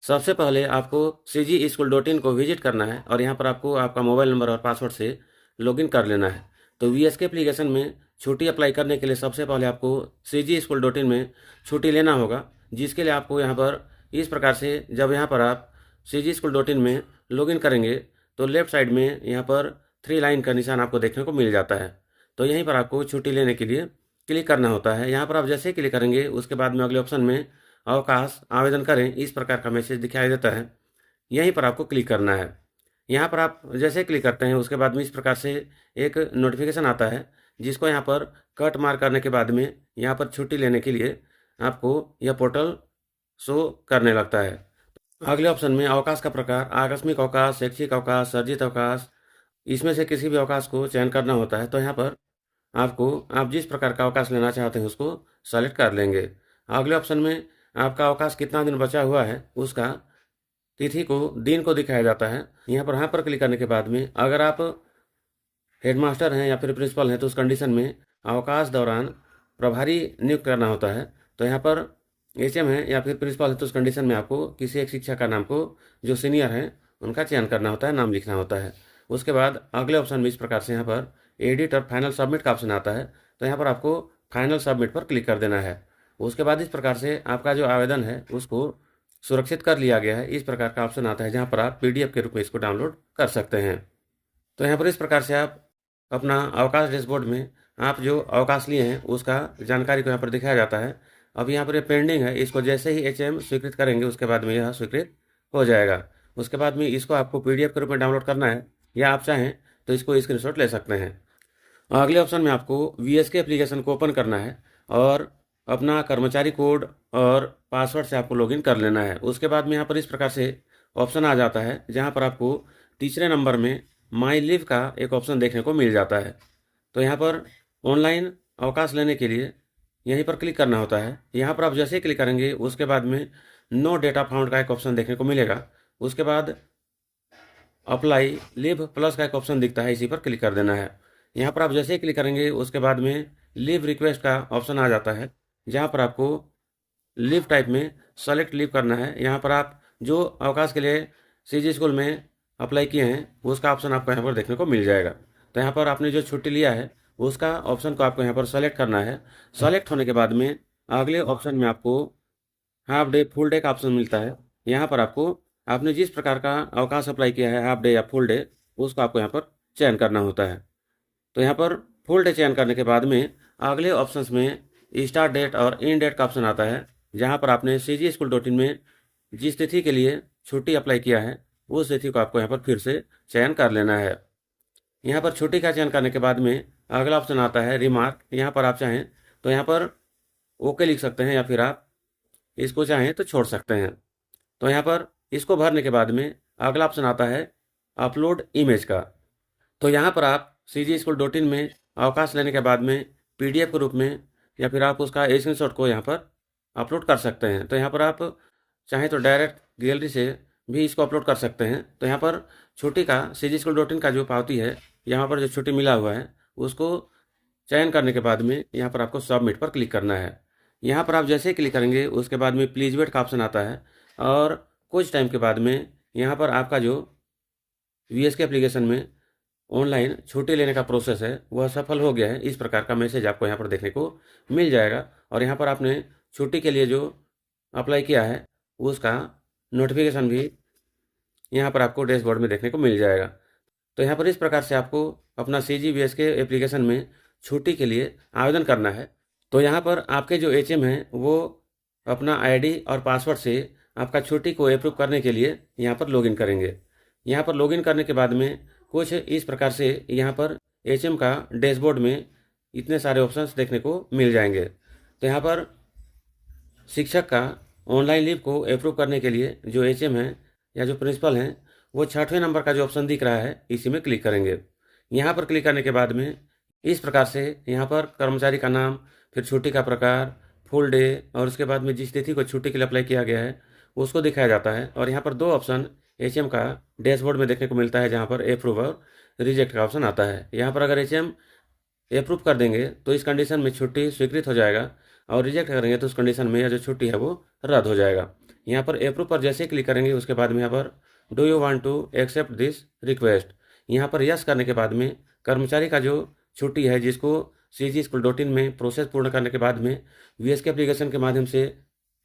सबसे पहले आपको cgschool.in को विजिट करना है और यहाँ पर आपको आपका मोबाइल नंबर और पासवर्ड से लॉगिन कर लेना है। तो वीएसके एप्लीकेशन में छुट्टी अप्लाई करने के लिए सबसे पहले आपको cgschool.in में छुट्टी लेना होगा, जिसके लिए आपको यहाँ पर इस प्रकार से जब यहाँ पर आप cgschool.in में लॉगिन करेंगे तो लेफ्ट साइड में यहाँ पर 3 लाइन का निशान आपको देखने को मिल जाता है। तो यहीं पर आपको छुट्टी लेने के लिए क्लिक करना होता है। यहाँ पर आप जैसे ही क्लिक करेंगे उसके बाद में अगले ऑप्शन में अवकाश आवेदन करें, इस प्रकार का मैसेज दिखाई देता है। यहीं पर आपको क्लिक करना है। यहाँ पर आप जैसे क्लिक करते हैं उसके बाद में इस प्रकार से एक नोटिफिकेशन आता है, जिसको यहाँ पर कट मार्क करने के बाद में यहाँ पर छुट्टी लेने के लिए आपको यह पोर्टल शो करने लगता है। अगले ऑप्शन में अवकाश का प्रकार आकस्मिक अवकाश, शैक्षिक अवकाश, सर्जित अवकाश, इसमें से किसी भी अवकाश को चयन करना होता है। तो यहाँ पर आपको आप जिस प्रकार का अवकाश लेना चाहते हैं उसको सेलेक्ट कर लेंगे। अगले ऑप्शन में आपका अवकाश कितना दिन बचा हुआ है उसका तिथि को दिन को दिखाया जाता है। यहाँ पर क्लिक करने के बाद में अगर आप हेडमास्टर हैं या फिर प्रिंसिपल हैं तो उस कंडीशन में अवकाश दौरान प्रभारी नियुक्त करना होता है। तो यहाँ पर एचएम है या फिर प्रिंसिपल है तो उस कंडीशन में आपको किसी एक शिक्षक का नाम को जो सीनियर है उनका चयन करना होता है, नाम लिखना होता है। उसके बाद अगले ऑप्शन में इस प्रकार से यहाँ पर एडिट और फाइनल सबमिट का ऑप्शन आता है। तो यहाँ पर आपको फाइनल सबमिट पर क्लिक कर देना है। उसके बाद इस प्रकार से आपका जो आवेदन है उसको सुरक्षित कर लिया गया है, इस प्रकार का ऑप्शन आता है जहाँ पर आप पीडीएफ के रूप में इसको डाउनलोड कर सकते हैं। तो यहाँ पर इस प्रकार से आप अपना अवकाश डैशबोर्ड में आप जो अवकाश लिए हैं उसका जानकारी को यहाँ पर दिखाया जाता है। अब यहाँ पर ये पेंडिंग है, इसको जैसे ही एचएम स्वीकृत करेंगे उसके बाद में यह स्वीकृत हो जाएगा। उसके बाद में इसको आपको पीडीएफ के रूप में डाउनलोड करना है या आप चाहें तो इसको स्क्रीनशॉट ले सकते हैं। अगले ऑप्शन में आपको वीएसके एप्लीकेशन को ओपन करना है और अपना कर्मचारी कोड और पासवर्ड से आपको लॉगिन कर लेना है। उसके बाद में यहाँ पर इस प्रकार से ऑप्शन आ जाता है जहाँ पर आपको तीसरे नंबर में माई लीव का एक ऑप्शन देखने को मिल जाता है। तो यहाँ पर ऑनलाइन अवकाश लेने के लिए यहीं पर क्लिक करना होता है। यहाँ पर आप जैसे ही क्लिक करेंगे उसके बाद में नो डेटा फाउंड का एक ऑप्शन देखने को मिलेगा। उसके बाद अप्लाई लीव प्लस का एक ऑप्शन दिखता है, इसी पर क्लिक कर देना है। यहाँ पर आप जैसे ही क्लिक करेंगे उसके बाद में लीव रिक्वेस्ट का ऑप्शन आ जाता है, जहाँ पर आपको लीव टाइप में सेलेक्ट लीव करना है। यहाँ पर आप जो अवकाश के लिए सीजी स्कूल में अप्लाई किए हैं उसका ऑप्शन आपको यहाँ पर देखने को मिल जाएगा। तो यहाँ पर आपने जो छुट्टी लिया है उसका ऑप्शन को आपको यहाँ पर सेलेक्ट करना है। सेलेक्ट होने के बाद में अगले ऑप्शन में आपको हाफ डे फुल डे का ऑप्शन मिलता है। यहाँ पर आपको आपने जिस प्रकार का अवकाश अप्लाई किया है हाफ डे या फुल डे उसको आपको यहाँ पर चयन करना होता है। तो यहाँ पर फुल डे चयन करने के बाद में अगले ऑप्शंस में स्टार्ट डेट और इन डेट का ऑप्शन आता है, जहाँ पर आपने cgschool.in में जिस तिथि के लिए छुट्टी अप्लाई किया है उस तिथि को आपको यहाँ पर फिर से चयन कर लेना है। यहाँ पर छुट्टी का चयन करने के बाद में अगला ऑप्शन आता है रिमार्क। यहाँ पर आप चाहें तो यहाँ पर ओके लिख सकते हैं या फिर आप इसको चाहें तो छोड़ सकते हैं। तो यहाँ पर इसको भरने के बाद में अगला ऑप्शन आता है अपलोड इमेज का। तो यहाँ पर आप cgschool.in में अवकाश लेने के बाद में पीडीएफ के रूप में या फिर आप उसका स्क्रीनशॉट को यहाँ पर अपलोड कर सकते हैं। तो यहाँ पर आप चाहें तो डायरेक्ट गैलरी से भी इसको अपलोड कर सकते हैं। तो यहाँ पर छुट्टी का cgschool.in का जो पावती है, यहाँ पर जो छुट्टी मिला हुआ है उसको चयन करने के बाद में यहाँ पर आपको सबमिट पर क्लिक करना है। यहाँ पर आप जैसे ही क्लिक करेंगे उसके बाद में प्लीज वेट का ऑप्शन आता है और कुछ टाइम के बाद में यहाँ पर आपका जो वीएसके एप्लीकेशन में ऑनलाइन छुट्टी लेने का प्रोसेस है वह सफल हो गया है, इस प्रकार का मैसेज आपको यहाँ पर देखने को मिल जाएगा। और यहाँ पर आपने छुट्टी के लिए जो अप्लाई किया है उसका नोटिफिकेशन भी यहाँ पर आपको डैशबोर्ड में देखने को मिल जाएगा। तो यहाँ पर इस प्रकार से आपको अपना CGVSK एप्लीकेशन में छुट्टी के लिए आवेदन करना है। तो यहाँ पर आपके जो एचएम हैं वो अपना आईडी और पासवर्ड से आपका छुट्टी को अप्रूव करने के लिए यहाँ पर लॉगिन करेंगे। यहाँ पर लॉगिन करने के बाद में कुछ इस प्रकार से यहाँ पर एचएम का डैशबोर्ड में इतने सारे ऑप्शंस देखने को मिल जाएंगे। तो यहाँ पर शिक्षक का ऑनलाइन लीव को अप्रूव करने के लिए जो एचएम हैं या जो प्रिंसिपल हैं वो 6वें नंबर का जो ऑप्शन दिख रहा है इसी में क्लिक करेंगे। यहाँ पर क्लिक करने के बाद में इस प्रकार से यहाँ पर कर्मचारी का नाम, फिर छुट्टी का प्रकार, फुल डे और उसके बाद में जिस तिथि को छुट्टी के लिए अप्लाई किया गया है उसको दिखाया जाता है। और यहाँ पर 2 ऑप्शन एचएम का डैशबोर्ड में देखने को मिलता है, जहाँ पर अप्रूव और रिजेक्ट का ऑप्शन आता है। यहाँ पर अगर एचएम अप्रूव कर देंगे तो इस कंडीशन में छुट्टी स्वीकृत हो जाएगा और रिजेक्ट करेंगे तो उस कंडीशन में यह जो छुट्टी है वो रद्द हो जाएगा। यहाँ पर अप्रूव पर जैसे क्लिक करेंगे उसके बाद में यहाँ पर do you want to accept this request, यहाँ पर यस करने के बाद में कर्मचारी का जो छुट्टी है जिसको CG-School.in में प्रोसेस पूर्ण करने के बाद में VSK एप्लीकेशन के माध्यम से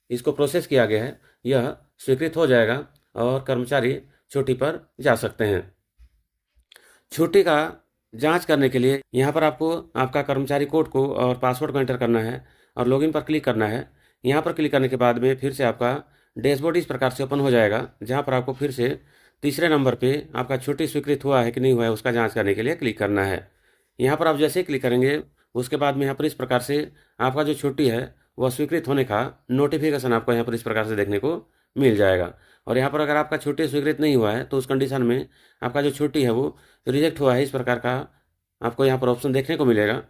इसको प्रोसेस किया गया है, यह स्वीकृत हो जाएगा और कर्मचारी छुट्टी पर जा सकते हैं। छुट्टी का जांच करने के लिए यहाँ पर आपको आपका कर्मचारी कोड को और पासवर्ड को एंटर करना है और लॉगिन पर क्लिक करना है। यहाँ पर क्लिक करने के बाद में फिर से आपका डैशबोर्ड इस प्रकार से ओपन हो जाएगा, जहाँ पर आपको फिर से तीसरे नंबर पे आपका छुट्टी स्वीकृत हुआ है कि नहीं हुआ है उसका जांच करने के लिए क्लिक करना है। यहाँ पर आप जैसे ही क्लिक करेंगे उसके बाद में यहाँ पर इस प्रकार से आपका जो छुट्टी है वह स्वीकृत होने का नोटिफिकेशन आपको यहाँ पर इस प्रकार से देखने को मिल जाएगा। और यहाँ पर अगर आपका छुट्टी स्वीकृत नहीं हुआ है तो उस कंडीशन में आपका जो छुट्टी है वो रिजेक्ट हुआ है, इस प्रकार का आपको यहाँ पर ऑप्शन देखने को मिलेगा।